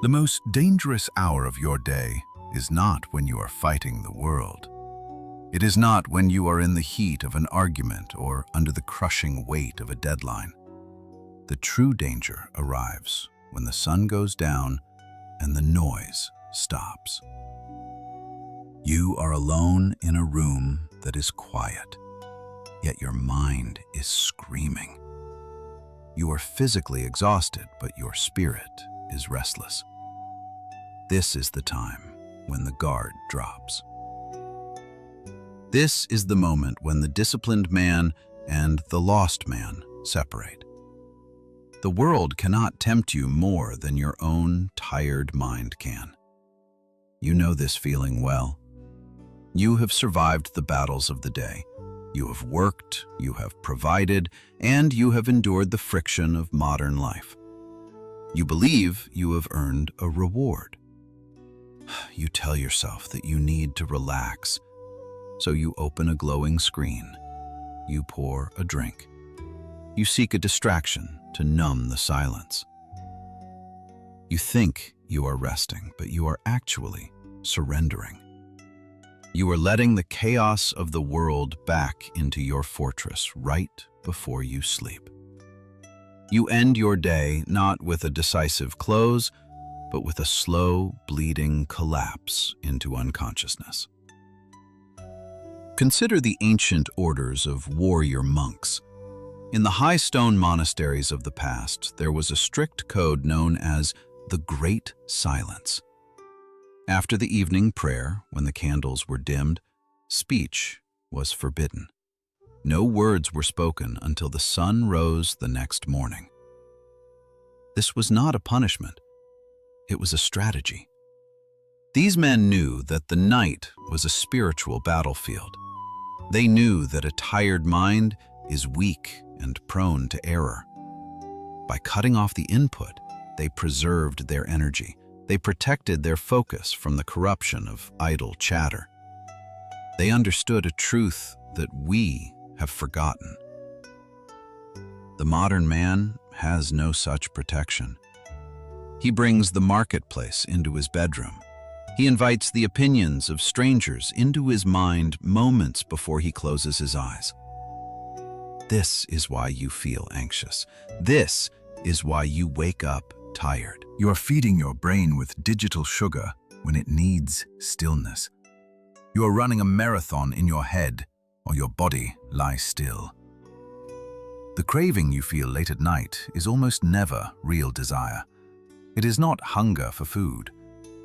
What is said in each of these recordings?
The most dangerous hour of your day is not when you are fighting the world. It is not when you are in the heat of an argument or under the crushing weight of a deadline. The true danger arrives when the sun goes down and the noise stops. You are alone in a room that is quiet, yet your mind is screaming. You are physically exhausted, but your spirit is restless. This is the time when the guard drops. This is the moment when the disciplined man and the lost man separate. The world cannot tempt you more than your own tired mind can. You know this feeling well. You have survived the battles of the day. You have worked, you have provided, and you have endured the friction of modern life. You believe you have earned a reward. You tell yourself that you need to relax, so you open a glowing screen. You pour a drink. You seek a distraction to numb the silence. You think you are resting, but you are actually surrendering. You are letting the chaos of the world back into your fortress right before you sleep. You end your day not with a decisive close, but with a slow, bleeding collapse into unconsciousness. Consider the ancient orders of warrior monks. In the high stone monasteries of the past, there was a strict code known as the Great Silence. After the evening prayer, when the candles were dimmed, speech was forbidden. No words were spoken until the sun rose the next morning. This was not a punishment. It was a strategy. These men knew that the night was a spiritual battlefield. They knew that a tired mind is weak and prone to error. By cutting off the input, they preserved their energy. They protected their focus from the corruption of idle chatter. They understood a truth that we have forgotten. The modern man has no such protection. He brings the marketplace into his bedroom. He invites the opinions of strangers into his mind moments before he closes his eyes. This is why you feel anxious. This is why you wake up tired. You are feeding your brain with digital sugar when it needs stillness. You are running a marathon in your head, or your body lies still. The craving you feel late at night is almost never real desire. It is not hunger for food.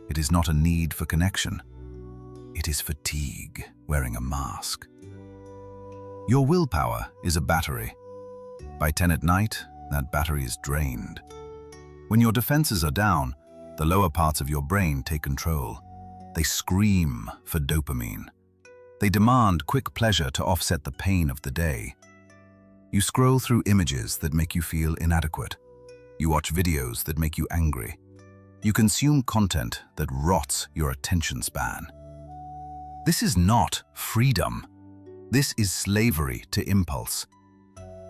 It is not a need for connection. It is fatigue wearing a mask. Your willpower is a battery. By 10 at night, that battery is drained. When your defenses are down, the lower parts of your brain take control. They scream for dopamine. They demand quick pleasure to offset the pain of the day. You scroll through images that make you feel inadequate. You watch videos that make you angry. You consume content that rots your attention span. This is not freedom. This is slavery to impulse.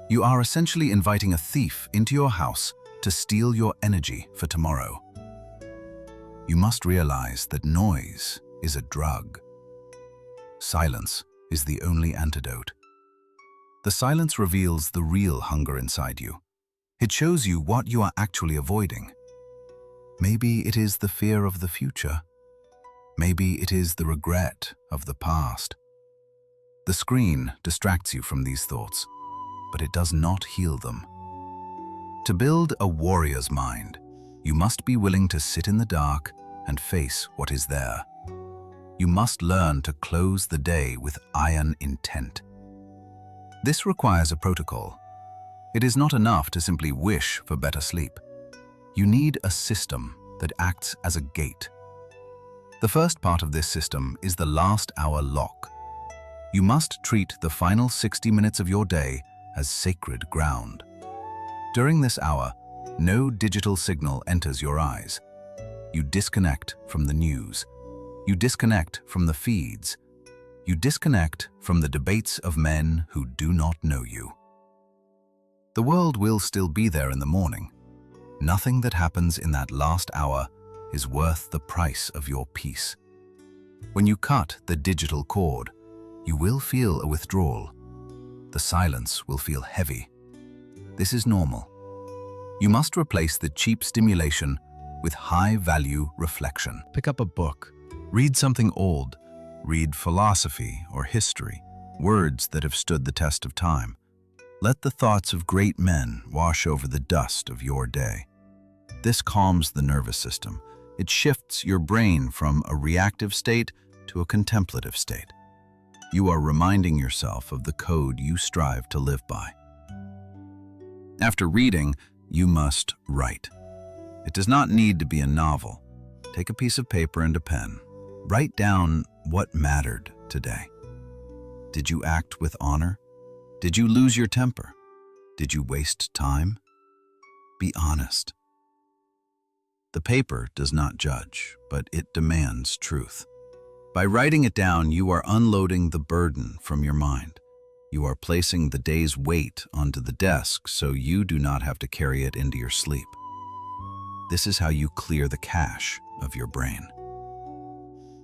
You are essentially inviting a thief into your house to steal your energy for tomorrow. You must realize that noise is a drug. Silence is the only antidote. The silence reveals the real hunger inside you. It shows you what you are actually avoiding. Maybe it is the fear of the future. Maybe it is the regret of the past. The screen distracts you from these thoughts, but it does not heal them. To build a warrior's mind, you must be willing to sit in the dark and face what is there. You must learn to close the day with iron intent. This requires a protocol. It is not enough to simply wish for better sleep. You need a system that acts as a gate. The first part of this system is the last hour lock. You must treat the final 60 minutes of your day as sacred ground. During this hour, no digital signal enters your eyes. You disconnect from the news. You disconnect from the feeds. You disconnect from the debates of men who do not know you. The world will still be there in the morning. Nothing that happens in that last hour is worth the price of your peace. When you cut the digital cord, you will feel a withdrawal. The silence will feel heavy. This is normal. You must replace the cheap stimulation with high-value reflection. Pick up a book. Read something old. Read philosophy or history, words that have stood the test of time. Let the thoughts of great men wash over the dust of your day. This calms the nervous system. It shifts your brain from a reactive state to a contemplative state. You are reminding yourself of the code you strive to live by. After reading, you must write. It does not need to be a novel. Take a piece of paper and a pen. Write down what mattered today. Did you act with honor? Did you lose your temper? Did you waste time? Be honest. The paper does not judge, but it demands truth. By writing it down, you are unloading the burden from your mind. You are placing the day's weight onto the desk so you do not have to carry it into your sleep. This is how you clear the cache of your brain.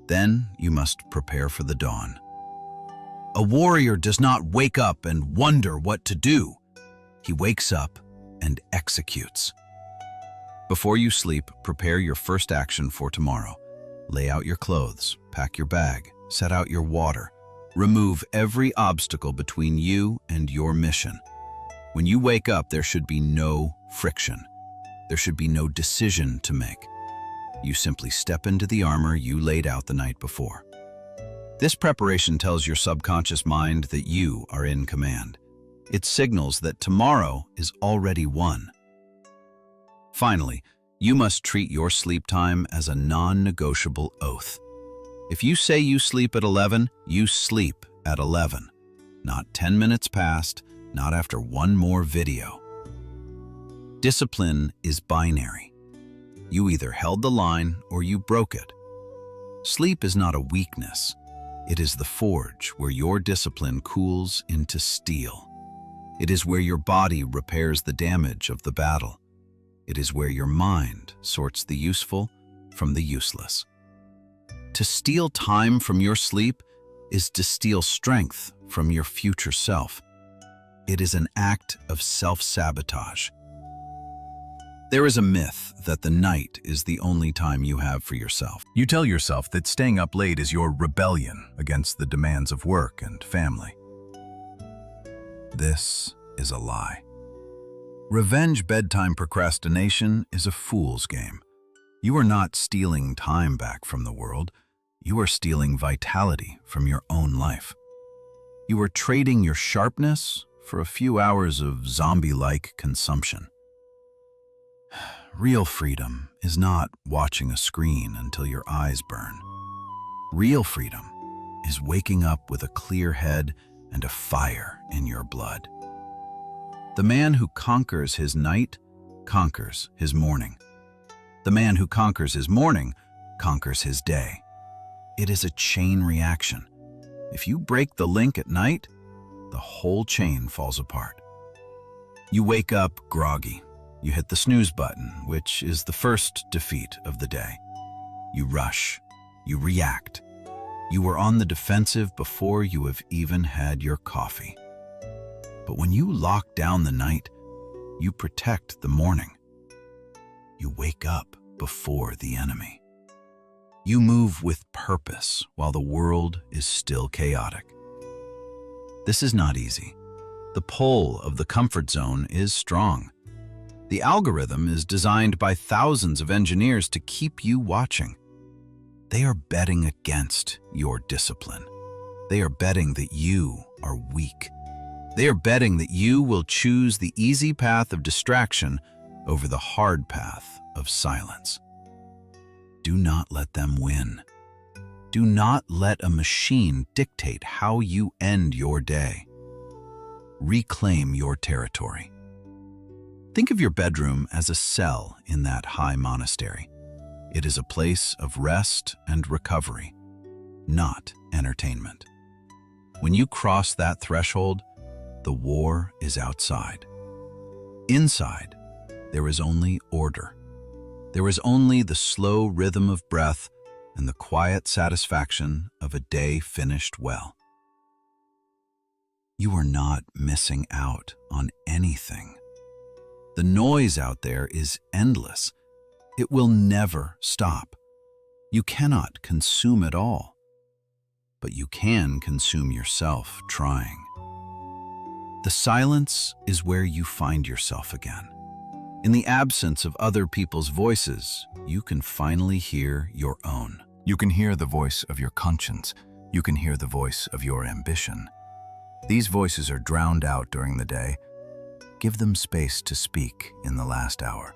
Then you must prepare for the dawn. A warrior does not wake up and wonder what to do. He wakes up and executes. Before you sleep, prepare your first action for tomorrow. Lay out your clothes, pack your bag, set out your water. Remove every obstacle between you and your mission. When you wake up, there should be no friction. There should be no decision to make. You simply step into the armor you laid out the night before. This preparation tells your subconscious mind that you are in command. It signals that tomorrow is already won. Finally, you must treat your sleep time as a non-negotiable oath. If you say you sleep at 11, you sleep at 11. Not 10 minutes past, not after one more video. Discipline is binary. You either held the line or you broke it. Sleep is not a weakness. It is the forge where your discipline cools into steel. It is where your body repairs the damage of the battle. It is where your mind sorts the useful from the useless. To steal time from your sleep is to steal strength from your future self. It is an act of self-sabotage. There is a myth that the night is the only time you have for yourself. You tell yourself that staying up late is your rebellion against the demands of work and family. This is a lie. Revenge bedtime procrastination is a fool's game. You are not stealing time back from the world. You are stealing vitality from your own life. You are trading your sharpness for a few hours of zombie-like consumption. Real freedom is not watching a screen until your eyes burn. Real freedom is waking up with a clear head and a fire in your blood. The man who conquers his night conquers his morning. The man who conquers his morning conquers his day. It is a chain reaction. If you break the link at night, the whole chain falls apart. You wake up groggy. You hit the snooze button, which is the first defeat of the day. You rush. You react. You are on the defensive before you have even had your coffee. But when you lock down the night, you protect the morning. You wake up before the enemy. You move with purpose while the world is still chaotic. This is not easy. The pull of the comfort zone is strong. The algorithm is designed by thousands of engineers to keep you watching. They are betting against your discipline. They are betting that you are weak. They are betting that you will choose the easy path of distraction over the hard path of silence. Do not let them win. Do not let a machine dictate how you end your day. Reclaim your territory. Think of your bedroom as a cell in that high monastery. It is a place of rest and recovery, not entertainment. When you cross that threshold, the war is outside. Inside, there is only order. There is only the slow rhythm of breath and the quiet satisfaction of a day finished well. You are not missing out on anything. The noise out there is endless. It will never stop. You cannot consume it all, but you can consume yourself trying. The silence is where you find yourself again. In the absence of other people's voices, you can finally hear your own. You can hear the voice of your conscience. You can hear the voice of your ambition. These voices are drowned out during the day. Give them space to speak in the last hour.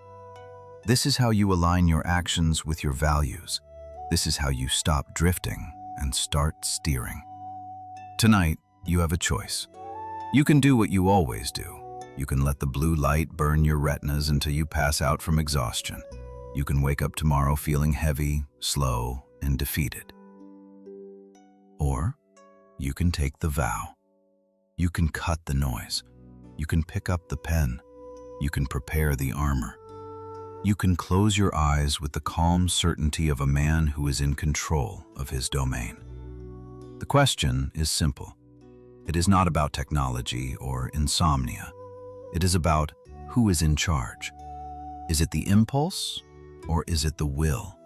This is how you align your actions with your values. This is how you stop drifting and start steering. Tonight, you have a choice. You can do what you always do. You can let the blue light burn your retinas until you pass out from exhaustion. You can wake up tomorrow feeling heavy, slow, and defeated. Or you can take the vow. You can cut the noise. You can pick up the pen. You can prepare the armor. You can close your eyes with the calm certainty of a man who is in control of his domain. The question is simple. It is not about technology or insomnia. It is about who is in charge. Is it the impulse or is it the will?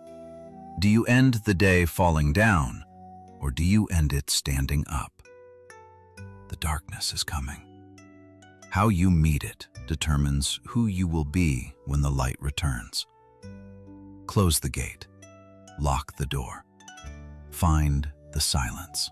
Do you end the day falling down or do you end it standing up? The darkness is coming. How you meet it determines who you will be when the light returns. Close the gate. Lock the door. Find the silence.